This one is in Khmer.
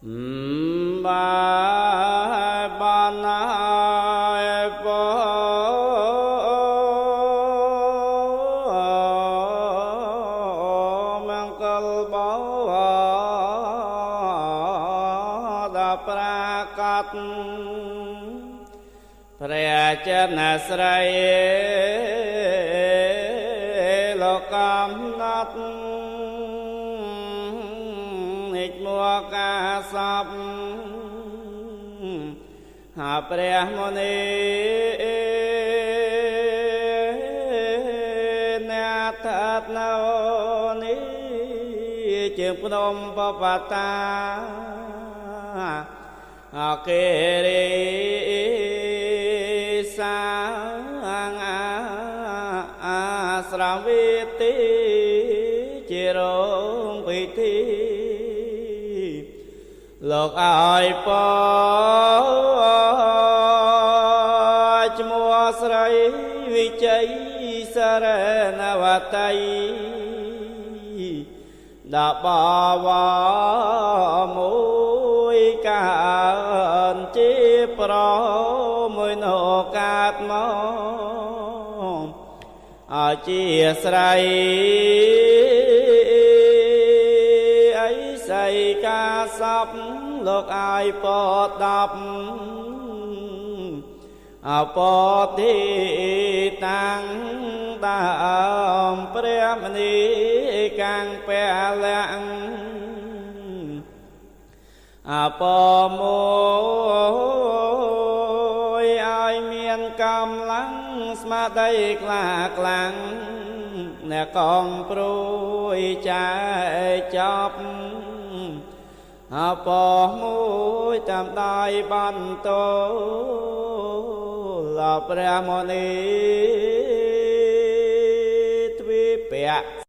ba na po mang kal ba da pra katព្រះចិនស្រ័យលោកកំណត់និច្ចមកកាសពព្រះមុនីអ្នកថាត់ណោនេះជាភ្នំបបតាអកេរីស្រមវិទីជារងពិធីលោកឲ្យពឈ្មោះស្រីវិជ័យសរណវតីដបវមួយកានជាប្រមួយនៅកាត់មកអជាស្រ័យអីស័យកាសពលោកឲ្យពត10អពទីតាំងដើមព្រះមនីកាំងពលៈអពមួយឲ្យមានកម្លាំងស្មារតីខ្លាខ្លាំងអ្នកកងព្រួយចែកចប់អពមួយតាមដៃបន្ទោលព្រះមុនីទ្វីពៈ